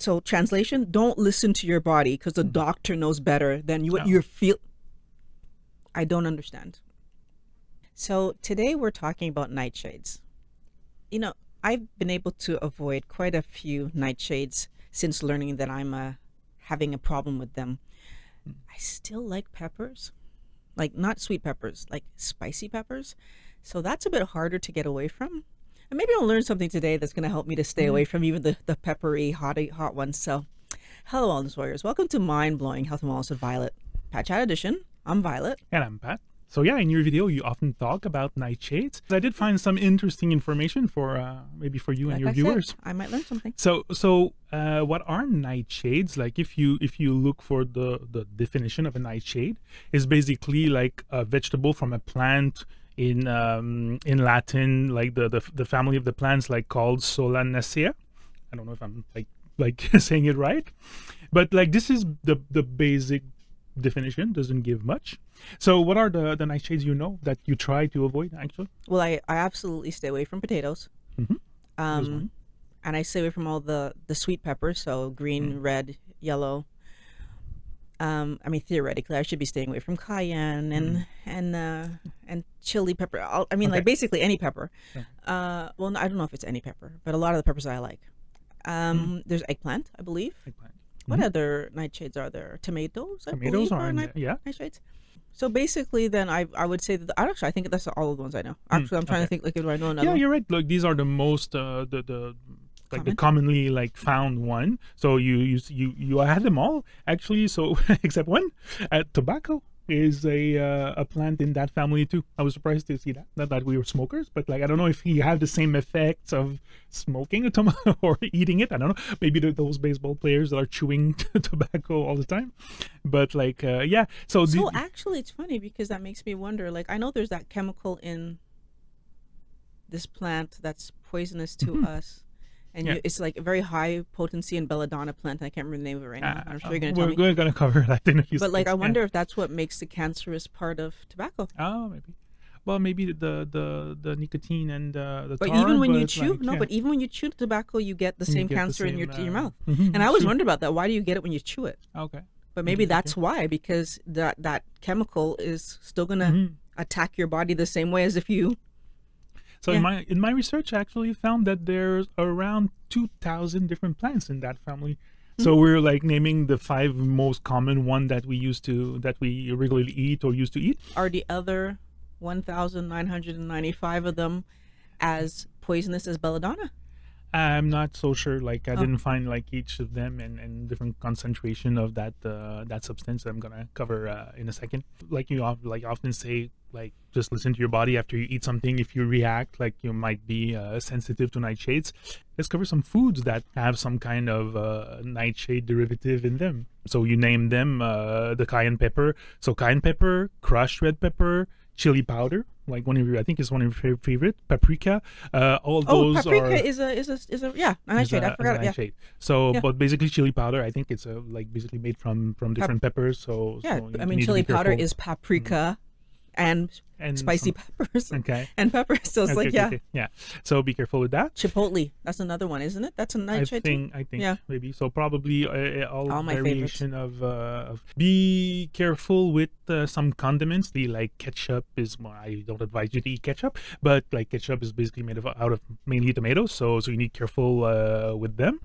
So translation, don't listen to your body because the doctor knows better than you. What you feel. I don't understand. So today we're talking about nightshades. You know, I've been able to avoid quite a few nightshades since learning that I'm having a problem with them. I still like peppers, like not sweet peppers, like spicy peppers. So that's a bit harder to get away from. And maybe I'll learn something today that's going to help me to stay away from even the peppery, hot ones. So hello, Wellness Warriors. Welcome to Mind Blowing Health and Wellness with Violet. Pat Chat Edition. I'm Violet. And I'm Pat. So yeah, in your video, you often talk about nightshades. I did find some interesting information for maybe for you and your viewers. I might learn something. So what are nightshades? Like if you look for the definition of a nightshade, is basically like a vegetable from a plant in Latin, like the family of the plants like called Solanaceae. I don't know if I'm like saying it right, but like this is the basic definition, doesn't give much. So what are the nightshades that you try to avoid actually? Well, I absolutely stay away from potatoes. And I stay away from all the sweet peppers, so green, red, yellow. I mean, theoretically, I should be staying away from cayenne and chili pepper. I mean, like basically any pepper. Well, I don't know if it's any pepper, but a lot of the peppers I like. There's eggplant, I believe. Eggplant. What other nightshades are there? Tomatoes, I Tomatoes believe, are nightshades. So basically, then I would say that actually I think that's all of the ones I know. Actually, I'm trying to think. Like, do I know another? Yeah, you're right. Like these are the most the commonly like found one. So you had them all actually. So except one, tobacco is a plant in that family too. I was surprised to see that. Not that we were smokers, but like I don't know if you have the same effects of smoking a tomato or eating it. I don't know. Maybe those baseball players that are chewing tobacco all the time. But like yeah. So actually, it's funny because that makes me wonder. Like I know there's that chemical in this plant that's poisonous to us. And it's like a very high potency in belladonna plant. I can't remember the name of it right now. I'm sure you're going to tell me. We're going to cover that in a few But like, I wonder if that's what makes the cancerous part of tobacco. Oh, maybe. Well, maybe the nicotine and the but tar. Even when you chew, but even when you chew tobacco, you get the same cancer in your mouth. And I always wondered about that. Why do you get it when you chew it? Okay. But maybe that's why, because that chemical is still going to attack your body the same way as if you... So in my research, I actually found that there's around 2,000 different plants in that family. So we're like naming the 5 most common one that we regularly eat or used to eat. Are the other 1,995 of them as poisonous as belladonna? I'm not so sure. Like I didn't find like each of them and different concentration of that substance that I'm gonna cover in a second. Like you often say, like just listen to your body after you eat something. If you react, like you might be sensitive to nightshades. Let's cover some foods that have some kind of nightshade derivative in them. So you name them the cayenne pepper. So cayenne pepper, crushed red pepper, chili powder. Like I think it's one of your favorite. Paprika. All those paprika is a nightshade. I forgot it. Yeah. So, but basically chili powder. I think it's like basically made from different peppers. So yeah, I mean chili powder is paprika and spicy peppers. Okay. And peppers. So it's yeah. So be careful with that. Chipotle. That's another one, isn't it? That's a nightshade. I think maybe. So probably all my variation of. Be careful with some condiments. Like ketchup is more. I don't advise you to eat ketchup, but like ketchup is basically made out of mainly tomatoes. So you need careful with them.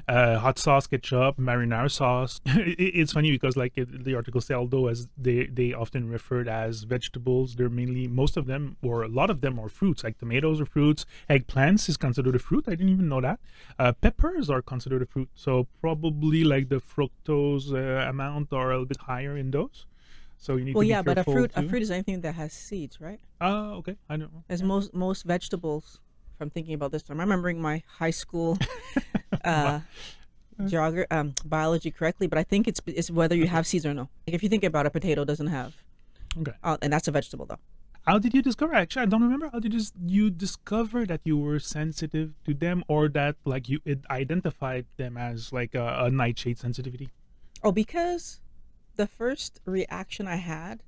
Hot sauce, ketchup, marinara sauce. It's funny because like the article say, although as they often referred as vegetables, they're mainly, most of them or a lot of them are fruits. Like tomatoes are fruits. Eggplants is considered a fruit. I didn't even know that. Peppers are considered a fruit. So probably like the fructose amount are a little bit higher in those. So you need to be careful. But a fruit is anything that has seeds, right? Oh, okay. I don't know. As most vegetables. I'm thinking about this time. I'm remembering my high school biology correctly, but I think it's whether you have seeds or no. Like if you think about it, a potato doesn't have. Okay. And that's a vegetable though. How did you discover? Actually, I don't remember. How did you discover that you were sensitive to them, or that like you identified them as like a nightshade sensitivity? Oh, because the first reaction I had,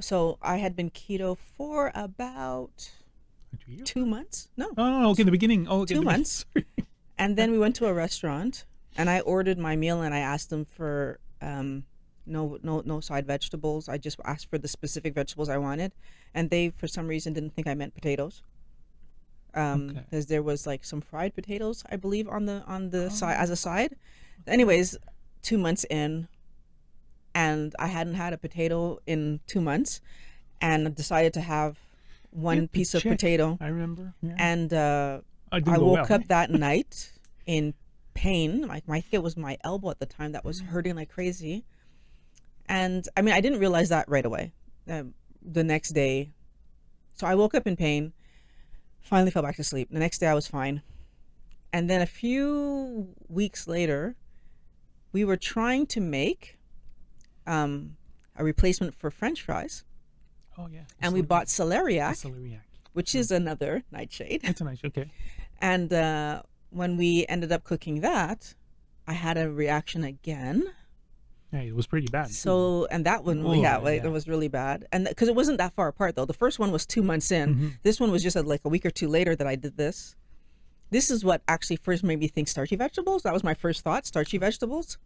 so I had been keto for about 2 months. No. Oh, okay. In the beginning. Oh, okay. 2 months. And then we went to a restaurant And I ordered my meal and I asked them for no side vegetables. I just asked for the specific vegetables I wanted, and they for some reason didn't think I meant potatoes. Because there was like some fried potatoes, I believe, on the side as a side. Anyways, 2 months in, and I hadn't had a potato in 2 months, and decided to have one piece of potato. I remember. Yeah. And I woke up that night in pain. I think it was my elbow at the time that was hurting like crazy. And I mean, I didn't realize that right away. The next day, so I woke up in pain, finally fell back to sleep. The next day I was fine. And then a few weeks later, we were trying to make a replacement for French fries. Oh yeah. And we bought celeriac, which is another nightshade. It's a nightshade, okay. And when we ended up cooking that, I had a reaction again. Yeah, it was pretty bad. So, and that one, it was really bad. And because it wasn't that far apart though. The first one was 2 months in. This one was just like a week or two later that I did this. This is what actually first made me think starchy vegetables. That was my first thought, starchy vegetables.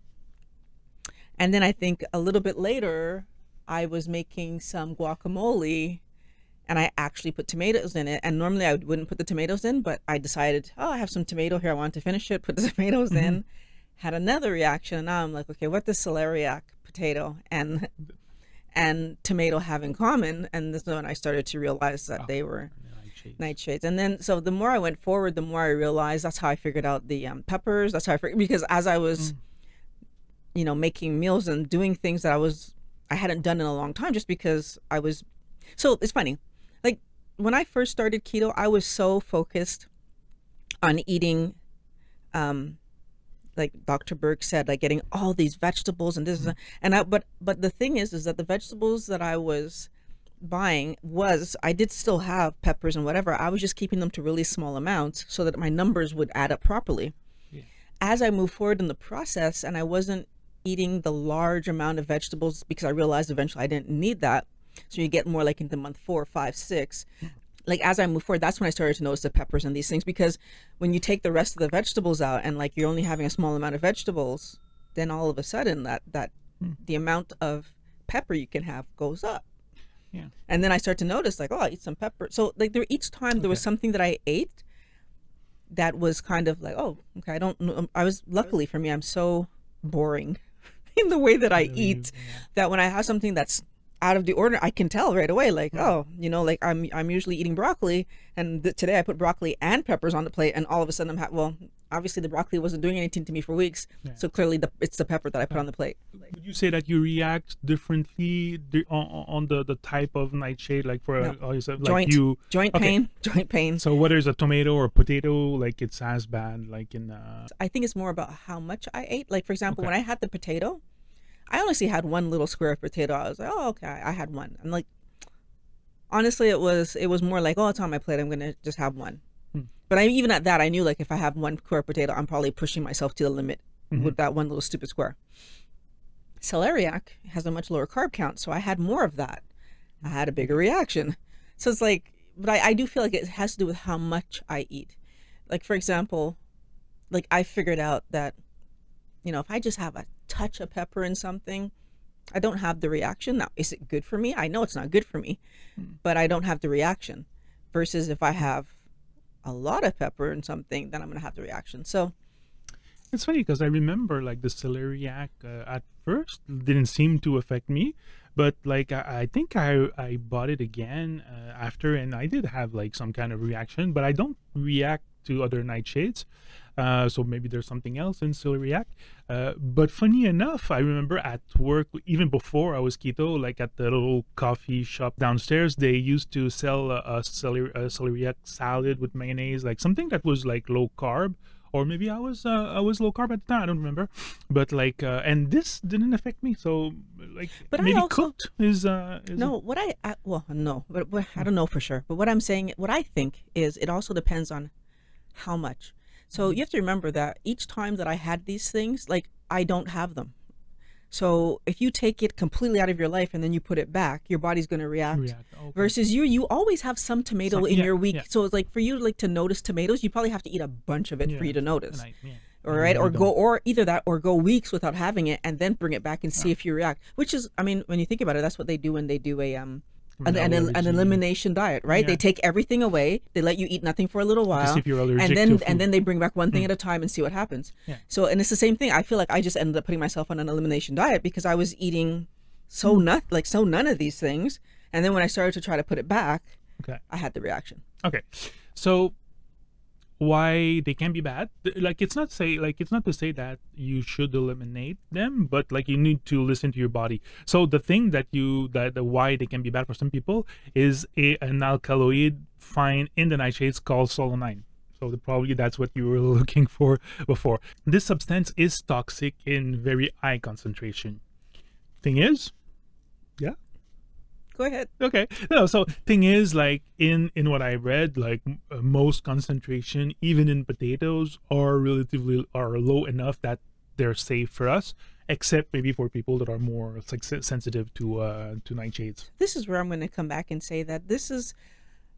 And then I think a little bit later, I was making some guacamole and I actually put tomatoes in it. And normally I wouldn't put the tomatoes in, but I decided, oh, I have some tomato here. I wanted to finish it, put the tomatoes in. Had another reaction, and now I'm like, okay, what does celeriac, potato, and tomato have in common? And this is when I started to realize that they were nightshades. And then, so the more I went forward, the more I realized that's how I figured out the peppers. That's how I figured, because as I was, you know, making meals and doing things that I hadn't done in a long time, just because I was. So it's funny, like when I first started keto, I was so focused on eating. Like Dr. Berg said, like getting all these vegetables and this and but the thing is that the vegetables that I was buying I did still have peppers and whatever. I was just keeping them to really small amounts so that my numbers would add up properly. As I moved forward in the process, and I wasn't eating the large amount of vegetables because I realized eventually I didn't need that. So you get more like into month 4, 5, 6. Like as I move forward, that's when I started to notice the peppers and these things, because when you take the rest of the vegetables out and like you're only having a small amount of vegetables, then all of a sudden that the amount of pepper you can have goes up. Yeah. And then I start to notice like, oh, I eat some pepper. So like each time there was something that I ate that was kind of like, oh, okay, luckily for me, I'm so boring in the way that I eat that when I have something that's out of the order, I can tell right away, like, oh, you know, like I'm usually eating broccoli, and today I put broccoli and peppers on the plate, and all of a sudden well, obviously the broccoli wasn't doing anything to me for weeks, so clearly it's the pepper that I put on the plate. Would you say that you react differently on the type of nightshade, like for joint pain? So whether it's a tomato or a potato, like it's as bad, like in I think it's more about how much I ate. Like for example, when I had the potato, I honestly had one little square of potato. I was like, oh, okay, I had one. And like, honestly, it was more like, oh, it's on my plate, I'm gonna just have one. But even at that, I knew like if I have one square potato, I'm probably pushing myself to the limit with that one little stupid square. Celeriac has a much lower carb count, so I had more of that. I had a bigger reaction. So it's like, but I do feel like it has to do with how much I eat. Like for example, like I figured out that, you know, if I just have a touch of pepper in something, I don't have the reaction. Now, is it good for me? I know it's not good for me, but I don't have the reaction. Versus if I have a lot of pepper in something, then I'm going to have the reaction. So it's funny because I remember like the celeriac at first didn't seem to affect me, but like I think I bought it again after, and I did have like some kind of reaction, but I don't react to other nightshades. So maybe there's something else in celeriac. But funny enough, I remember at work, even before I was keto, like at the little coffee shop downstairs, they used to sell a celeriac salad with mayonnaise, like something that was like low carb. Or maybe I was low carb at the time, I don't remember. But like, and this didn't affect me. So like, but maybe cooked is no. What no, but I don't know for sure. But what I'm saying, what I think is, it also depends on how much. So you have to remember that each time that I had these things, like I don't have them. So if you take it completely out of your life and then you put it back, your body's going to react. Okay. Versus you always have some tomato in your week. So it's like for you like to notice tomatoes, you probably have to eat a bunch of it for you to notice. Or right, or go, or either that, or go weeks without having it, and then bring it back and see if you react. Which is, I mean, when you think about it, that's what they do when they do an elimination diet, right? They take everything away, they let you eat nothing for a little while, and then they bring back one thing at a time and see what happens. So, and it's the same thing. I feel like I just ended up putting myself on an elimination diet because I was eating so none of these things, and then when I started to try to put it back, I had the reaction. Okay, so why they can be bad? Like, it's not to say that you should eliminate them, but like you need to listen to your body. So the thing that why they can be bad for some people is an alkaloid found in the nightshades called solanine. So probably that's what you were looking for before. This substance is toxic in very high concentration. Thing is, go ahead. Okay. No, so thing is, like in what I read, like most concentration, even in potatoes, are low enough that they're safe for us, except maybe for people that are more like sensitive to nightshades. This is where I'm going to come back and say that this is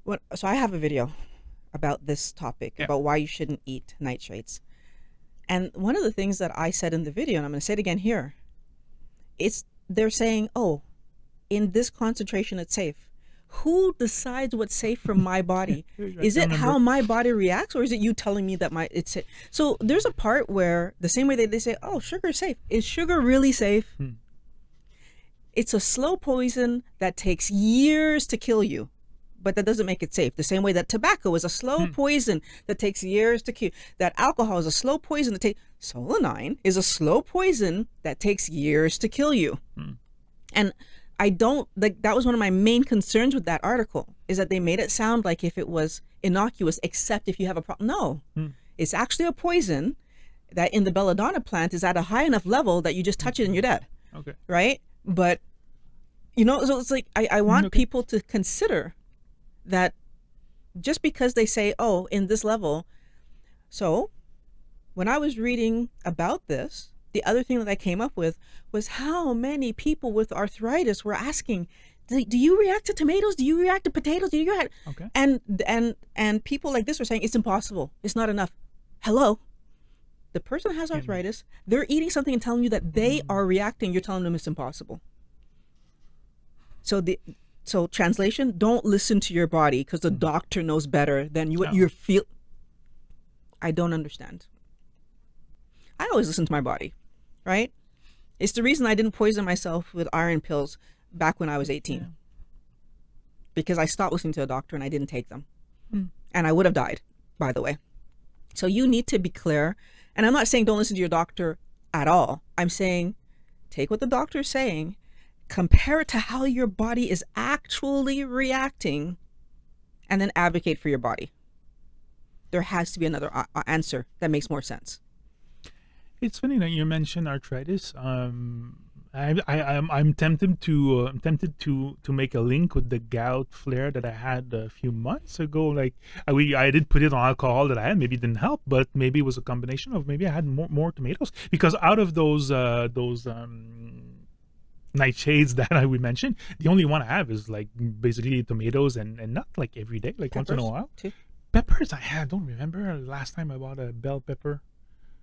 what. So I have a video about this topic about why you shouldn't eat nightshades, and one of the things that I said in the video, and I'm going to say it again here, they're saying, oh, in this concentration it's safe. Who decides what's safe for my body? Is it how my body reacts, or is it you telling me that it's safe? So there's a part where the same way they say, oh, sugar is safe. Is sugar really safe? It's a slow poison that takes years to kill you, but that doesn't make it safe. The same way that tobacco is a slow poison that takes years to kill. That alcohol is a slow poison that takes. Solanine is a slow poison that takes years to kill you. And I don't like, that was one of my main concerns with that article, is that they made it sound like if it was innocuous, except if you have a problem. No, it's actually a poison that in the belladonna plant is at a high enough level that you just touch it and you're dead. Okay. Right. But, you know, so it's like, I want people to consider that just because they say, oh, in this level. So when I was reading about this, the other thing that I came up with was how many people with arthritis were asking, do you react to tomatoes? Do you react to potatoes? Do you react? And people like this were saying, it's impossible. It's not enough. Hello. The person has arthritis. They're eating something and telling you that they are reacting. You're telling them it's impossible. So translation, don't listen to your body because the doctor knows better than you. What you feel. I don't understand. I always listen to my body, right? It's the reason I didn't poison myself with iron pills back when I was 18. Because I stopped listening to a doctor and I didn't take them. And I would have died, by the way. So you need to be clear. And I'm not saying don't listen to your doctor at all. I'm saying take what the doctor is saying, compare it to how your body is actually reacting, and then advocate for your body. There has to be another answer that makes more sense. It's funny that you mentioned arthritis. I'm tempted to make a link with the gout flare that I had a few months ago. Like I did put it on alcohol that I had. Maybe it didn't help, but maybe it was a combination of maybe I had more tomatoes, because out of those nightshades that we mentioned, the only one I have is like basically tomatoes, and not like every day, like peppers, once in a while. Too. Peppers, I don't remember last time I bought a bell pepper.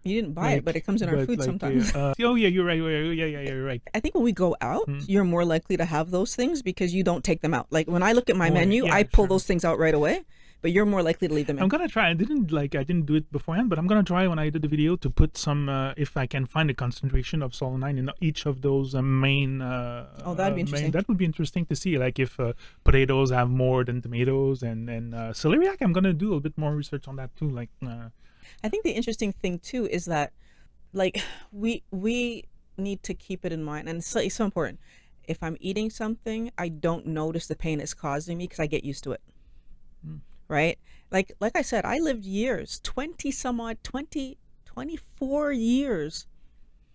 You didn't buy it, but it comes in our food sometimes. Oh yeah, you're right. Yeah, you're right. I think when we go out, you're more likely to have those things because you don't take them out. Like when I look at my menu, I pull those things out right away. But you're more likely to leave them in. I'm gonna try. I didn't do it beforehand, but I'm gonna try when I did the video to put some, if I can find a concentration of solanine in each of those main. That'd be interesting. That would be interesting to see. Like if potatoes have more than tomatoes, and celeriac. I'm gonna do a little bit more research on that too. Like. I think the interesting thing too is that, like, we need to keep it in mind, and it's so important. If I'm eating something, I don't notice the pain it's causing me because I get used to it. Right? Like I said, I lived years, 24 years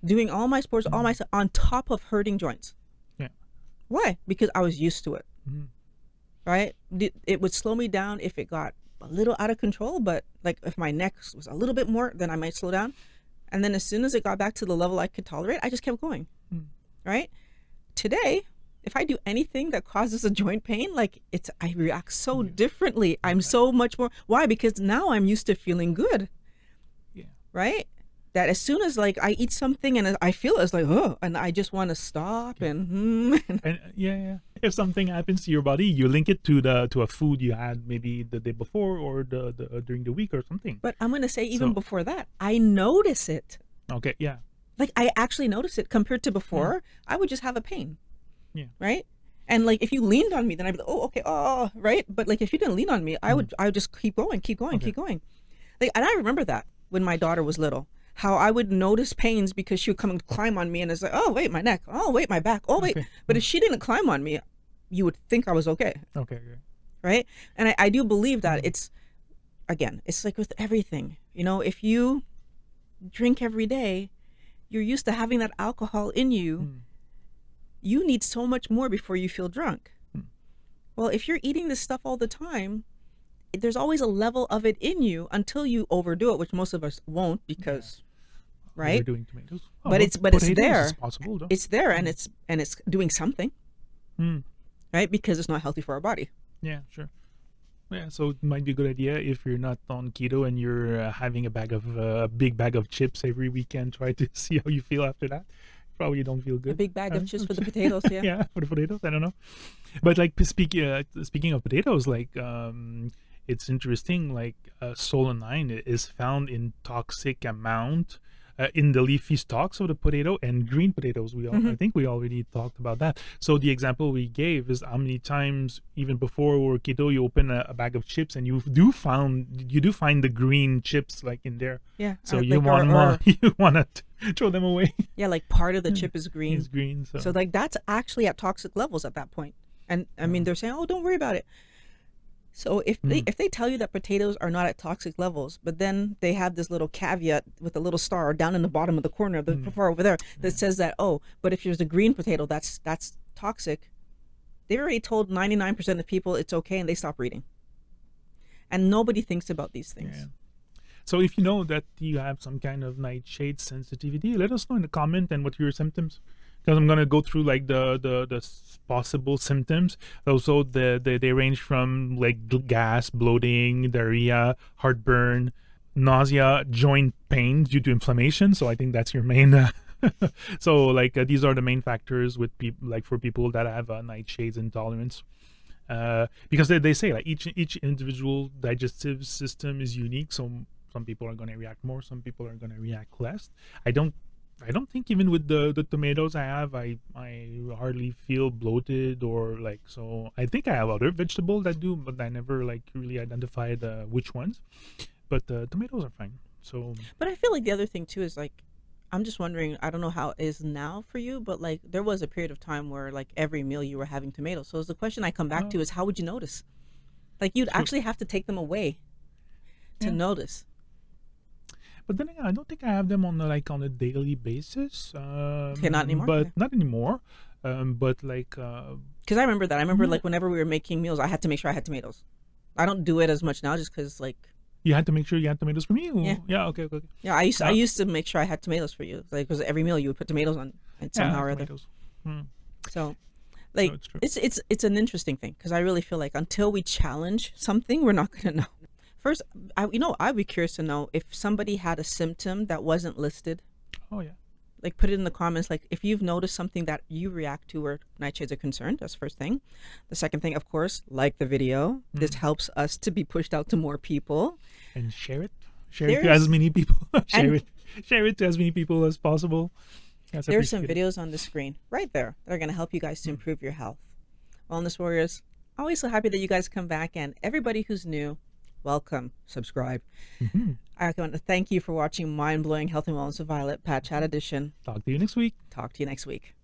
doing all my sports, all my stuff on top of hurting joints. Yeah. Why? Because I was used to it. Right? It would slow me down if it got a little out of control, but like if my neck was a little bit more, then I might slow down. And then as soon as it got back to the level I could tolerate, I just kept going. Right? Today, if I do anything that causes a joint pain, like I react so differently. I'm so much more. Why? Because now I'm used to feeling good. Yeah. Right? that as soon as like I eat something and I feel it's like, oh, and I just want to stop and yeah. If something happens to your body, you link it to a food you had maybe the day before or the during the week or something. But I'm gonna say even before that, I notice it. Okay, yeah. Like I actually notice it compared to before. I would just have a pain. Yeah. Right. And like if you leaned on me, then I'd be like, oh, okay, oh, right. But like if you didn't lean on me, I would just keep going. Like, and I remember that when my daughter was little, how I would notice pains because she would come and climb on me, and it's like, oh wait, my neck. Oh wait, my back. Oh wait. Okay. But if she didn't climb on me, you would think I was okay. Okay. Right. And I do believe that it's like with everything. You know, if you drink every day, you're used to having that alcohol in you. You need so much more before you feel drunk. Well, if you're eating this stuff all the time, there's always a level of it in you until you overdo it, which most of us won't because, right? We're doing tomatoes. But it's there. Is possible, though. It's there, and it's doing something, right? Because it's not healthy for our body. Yeah, sure. Yeah, so it might be a good idea if you're not on keto and you're having a big bag of chips every weekend. Try to see how you feel after that. Probably you don't feel good. A big bag of chips for the potatoes, yeah. Yeah, for the potatoes. I don't know, but like speaking of potatoes, like it's interesting. Like solanine is found in toxic amount in the leafy stalks of the potato and green potatoes. I think we already talked about that. So the example we gave is how many times even before or keto you open a bag of chips and you do find the green chips like in there. Yeah. So you want to throw them away. Yeah, like part of the chip is green. It's green. So like that's actually at toxic levels at that point. And I mean they're saying, oh, don't worry about it. So if they tell you that potatoes are not at toxic levels, but then they have this little caveat with a little star down in the bottom of the corner of the far over there that says that, oh, but if there's a green potato, that's toxic. They already told 99% of people it's okay, and they stop reading. And nobody thinks about these things. Yeah. So if you know that you have some kind of nightshade sensitivity, let us know in the comment and what are your symptoms. Because I'm gonna go through like the possible symptoms. Also, they range from like gas, bloating, diarrhea, heartburn, nausea, joint pain due to inflammation. So I think that's your main. So like these are the main factors with people, like for people that have nightshades intolerance. Because they say like each individual digestive system is unique. So some people are gonna react more, some people are gonna react less. I don't think even with the tomatoes I have, I hardly feel bloated or like, so I think I have other vegetables that do, but I never like really identified which ones. But tomatoes are fine. So, but I feel like the other thing too is like, I'm just wondering, I don't know how it is now for you, but like there was a period of time where like every meal you were having tomatoes. So the question I come back to is, how would you notice? Like you'd actually have to take them away to notice. But then again, I don't think I have them on a daily basis. Okay, not anymore. But not anymore. But like, because I remember that. I remember like whenever we were making meals, I had to make sure I had tomatoes. I don't do it as much now, just because like. You had to make sure you had tomatoes for me. Or? Yeah. Okay. Yeah, I used to make sure I had tomatoes for you, like because every meal you would put tomatoes on it somehow or other. So, like it's an interesting thing because I really feel like until we challenge something, we're not gonna know. First, I'd be curious to know if somebody had a symptom that wasn't listed. Oh yeah. Like put it in the comments. Like if you've noticed something that you react to where nightshades are concerned. That's the first thing. The second thing, of course, like the video. This helps us to be pushed out to more people. And share it. Share it to as many people. Share it to as many people as possible. There's some videos on the screen right there that are going to help you guys to improve your health. Wellness Warriors, always so happy that you guys come back, and everybody who's new, welcome, subscribe. I want to thank you for watching Mind Blowing Health and Wellness with Violet, Pat Chat Edition. Talk to you next week. Talk to you next week.